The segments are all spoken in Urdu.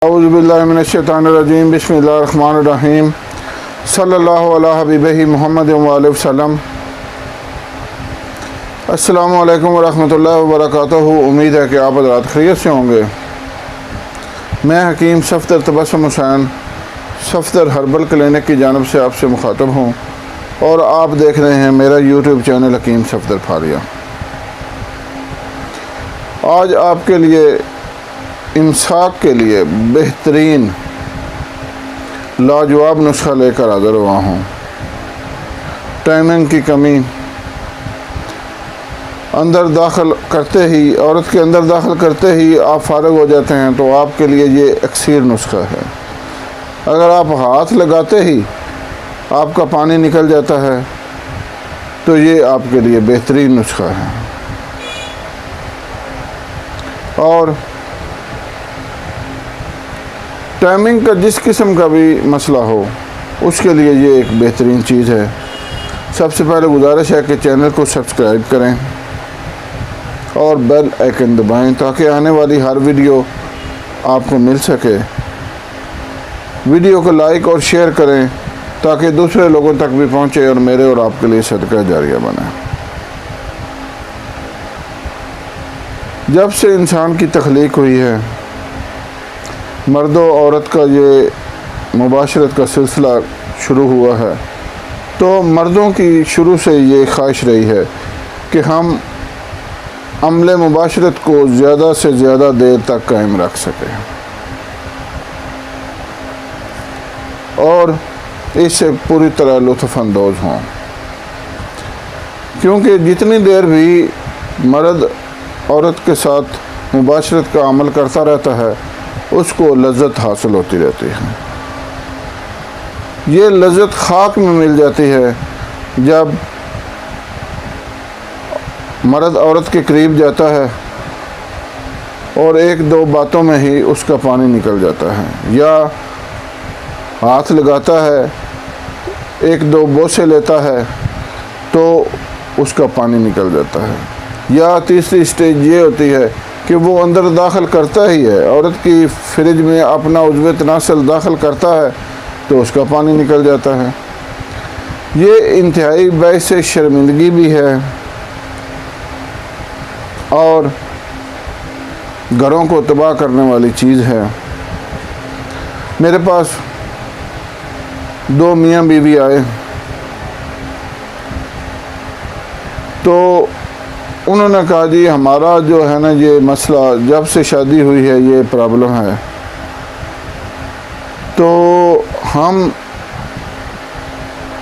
اعوذ باللہ من الشیطان الرجیم بسم اللہ الرحمن الرحیم صلی اللہ علیہ حبیبہ محمد وآلہ وسلم۔ السلام علیکم ورحمۃ اللہ وبرکاتہ۔ امید ہے کہ آپ حضرات خیریت سے ہوں گے۔ میں حکیم صفدر تبسم حسین صفدر ہربل کلینک کی جانب سے آپ سے مخاطب ہوں اور آپ دیکھ رہے ہیں میرا یوٹیوب چینل حکیم صفدر پھاریہ۔ آج آپ کے لیے امساک کے لیے بہترین لاجواب نسخہ لے کر حاضر ہوا ہوں۔ ٹائمنگ کی کمی، اندر داخل کرتے ہی عورت کے اندر داخل کرتے ہی آپ فارغ ہو جاتے ہیں تو آپ کے لیے یہ اکسیر نسخہ ہے۔ اگر آپ ہاتھ لگاتے ہی آپ کا پانی نکل جاتا ہے تو یہ آپ کے لیے بہترین نسخہ ہے۔ اور ٹائمنگ کا جس قسم کا بھی مسئلہ ہو اس کے لیے یہ ایک بہترین چیز ہے۔ سب سے پہلے گزارش ہے کہ چینل کو سبسکرائب کریں اور بیل آئیکن دبائیں تاکہ آنے والی ہر ویڈیو آپ کو مل سکے۔ ویڈیو کو لائک اور شیئر کریں تاکہ دوسرے لوگوں تک بھی پہنچے اور میرے اور آپ کے لیے صدقہ جاریہ بنے۔ جب سے انسان کی تخلیق ہوئی ہے، مرد و عورت کا یہ مباشرت کا سلسلہ شروع ہوا ہے تو مردوں کی شروع سے یہ خواہش رہی ہے کہ ہم عمل مباشرت کو زیادہ سے زیادہ دیر تک قائم رکھ سکیں اور اس سے پوری طرح لطف اندوز ہوں، کیونکہ جتنی دیر بھی مرد عورت کے ساتھ مباشرت کا عمل کرتا رہتا ہے اس کو لذت حاصل ہوتی رہتی ہے۔ یہ لذت خاک میں مل جاتی ہے جب مرد عورت کے قریب جاتا ہے اور ایک دو باتوں میں ہی اس کا پانی نکل جاتا ہے، یا ہاتھ لگاتا ہے، ایک دو بوسے لیتا ہے تو اس کا پانی نکل جاتا ہے، یا تیسری سٹیج یہ ہوتی ہے کہ وہ اندر داخل کرتا ہی ہے، عورت کی فریج میں اپنا عضو تناسل داخل کرتا ہے تو اس کا پانی نکل جاتا ہے۔ یہ انتہائی باعث شرمندگی بھی ہے اور گھروں کو تباہ کرنے والی چیز ہے۔ میرے پاس دو میاں بیوی آئے تو انہوں نے کہا جی ہمارا جو ہے نا یہ مسئلہ جب سے شادی ہوئی ہے یہ پرابلم ہے، تو ہم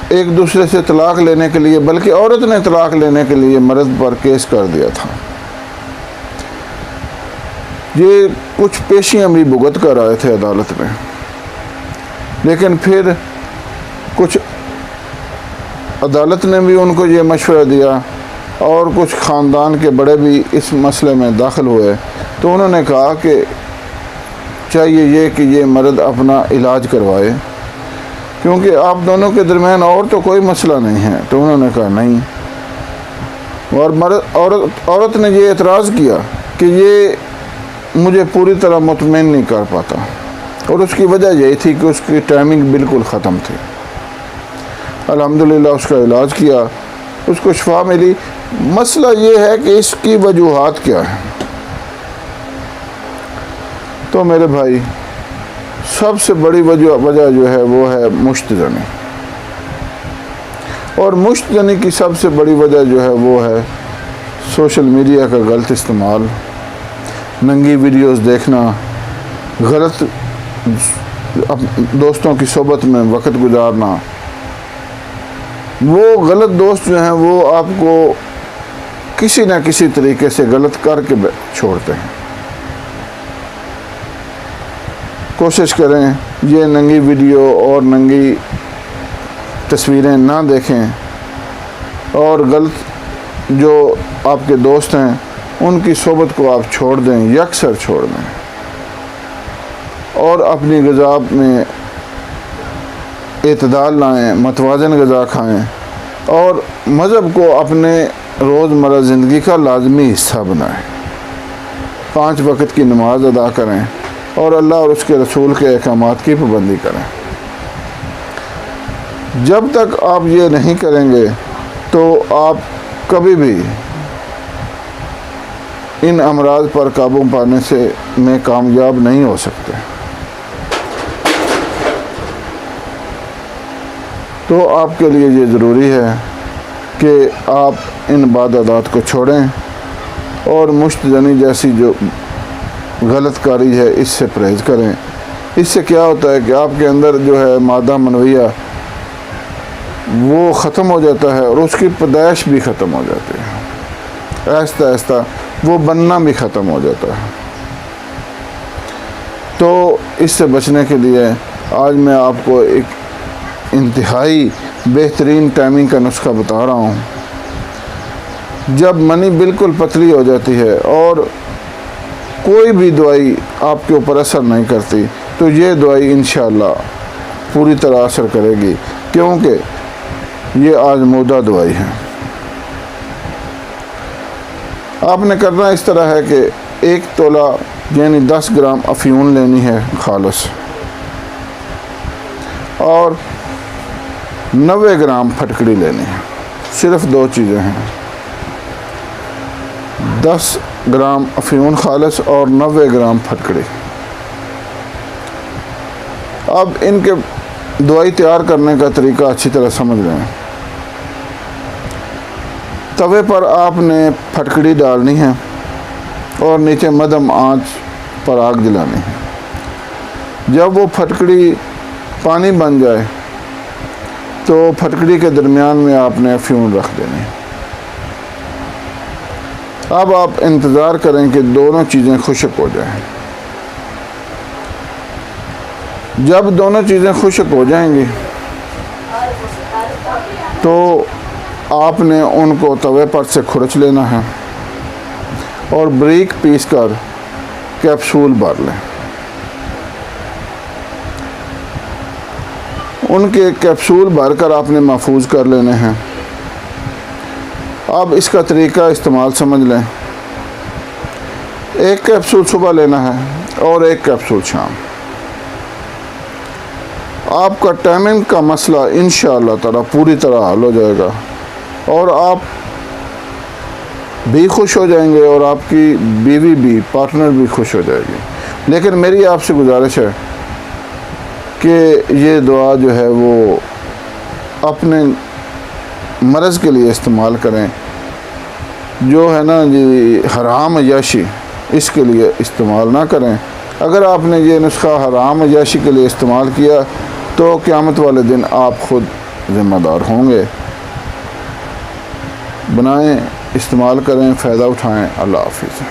ایک دوسرے سے طلاق لینے کے لیے، بلکہ عورت نے طلاق لینے کے لیے مرد پر کیس کر دیا تھا۔ یہ کچھ پیشیاں بھی بھگت کر آئے تھے عدالت میں، لیکن پھر کچھ عدالت نے بھی ان کو یہ مشورہ دیا اور کچھ خاندان کے بڑے بھی اس مسئلے میں داخل ہوئے تو انہوں نے کہا کہ چاہیے یہ کہ یہ مرد اپنا علاج کروائے، کیونکہ آپ دونوں کے درمیان اور تو کوئی مسئلہ نہیں ہے۔ تو انہوں نے کہا نہیں، اور عورت نے یہ اعتراض کیا کہ یہ مجھے پوری طرح مطمئن نہیں کر پاتا، اور اس کی وجہ یہی تھی کہ اس کی ٹائمنگ بالکل ختم تھی۔ الحمدللہ اس کا علاج کیا، اس کو شفا ملی۔ مسئلہ یہ ہے کہ اس کی وجوہات کیا ہیں۔ تو میرے بھائی، سب سے بڑی وجہ جو ہے وہ ہے مشت زنی، اور مشت زنی کی سب سے بڑی وجہ جو ہے وہ ہے سوشل میڈیا کا غلط استعمال، ننگی ویڈیوز دیکھنا، غلط دوستوں کی صحبت میں وقت گزارنا۔ وہ غلط دوست جو ہیں وہ آپ کو کسی نہ کسی طریقے سے غلط کر کے چھوڑتے ہیں۔ کوشش کریں یہ ننگی ویڈیو اور ننگی تصویریں نہ دیکھیں، اور غلط جو آپ کے دوست ہیں ان کی صحبت کو آپ چھوڑ دیں، یکسر چھوڑ دیں، اور اپنی غذا میں اعتدال لائیں، متوازن غذا کھائیں، اور مذہب کو اپنے روزمرہ زندگی کا لازمی حصہ بنائیں۔ 5 وقت کی نماز ادا کریں، اور اللہ اور اس کے رسول کے احکامات کی پابندی کریں۔ جب تک آپ یہ نہیں کریں گے تو آپ کبھی بھی ان امراض پر قابو پانے میں کامیاب نہیں ہو سکتے۔ تو آپ کے لیے یہ ضروری ہے کہ آپ ان بد عادات کو چھوڑیں اور مشت زنی جیسی جو غلط کاری ہے اس سے پرہیز کریں۔ اس سے کیا ہوتا ہے کہ آپ کے اندر جو ہے مادہ منویہ وہ ختم ہو جاتا ہے اور اس کی پیدائش بھی ختم ہو جاتی ہے، آہستہ آہستہ وہ بننا بھی ختم ہو جاتا ہے۔ تو اس سے بچنے کے لیے آج میں آپ کو ایک انتہائی بہترین ٹائمنگ کا نسخہ بتا رہا ہوں۔ جب منی بالکل پتلی ہو جاتی ہے اور کوئی بھی دوائی آپ کے اوپر اثر نہیں کرتی تو یہ دوائی انشاءاللہ پوری طرح اثر کرے گی، کیونکہ یہ آزمودہ دوائی ہے۔ آپ نے کرنا اس طرح ہے کہ 1 تولہ یعنی 10 گرام افیون لینی ہے خالص، اور 90 گرام پھٹکڑی لینی ہے۔ صرف 2 چیزیں ہیں، 10 گرام افیون خالص اور 90 گرام پھٹکڑی۔ اب ان کے دوائی تیار کرنے کا طریقہ اچھی طرح سمجھ لیں۔ توے پر آپ نے پھٹکڑی ڈالنی ہے اور نیچے مدھم آنچ پر آگ جلانی ہے۔ جب وہ پھٹکڑی پانی بن جائے تو پھٹکڑی کے درمیان میں آپ نے افیون رکھ دینی ہے۔ اب آپ انتظار کریں کہ دونوں چیزیں خشک ہو جائیں۔ جب دونوں چیزیں خشک ہو جائیں گی تو آپ نے ان کو توے پر سے کھرچ لینا ہے اور بریک پیس کر کیپسول بھر لیں۔ ان کے کیپسول بھر کر آپ نے محفوظ کر لینے ہیں۔ اب اس کا طریقہ استعمال سمجھ لیں۔ 1 کیپسول صبح لینا ہے اور 1 کیپسول شام۔ آپ کا ٹائمنگ کا مسئلہ انشاءاللہ تعالی پوری طرح حل ہو جائے گا اور آپ بھی خوش ہو جائیں گے اور آپ کی بیوی بھی، پارٹنر بھی خوش ہو جائے گی۔ لیکن میری آپ سے گزارش ہے کہ یہ دعا جو ہے وہ اپنے مرض کے لیے استعمال کریں، جو ہے نا جی حرام عیاشی اس کے لیے استعمال نہ کریں۔ اگر آپ نے یہ نسخہ حرام عیاشی کے لیے استعمال کیا تو قیامت والے دن آپ خود ذمہ دار ہوں گے۔ بنائیں، استعمال کریں، فائدہ اٹھائیں۔ اللہ حافظ۔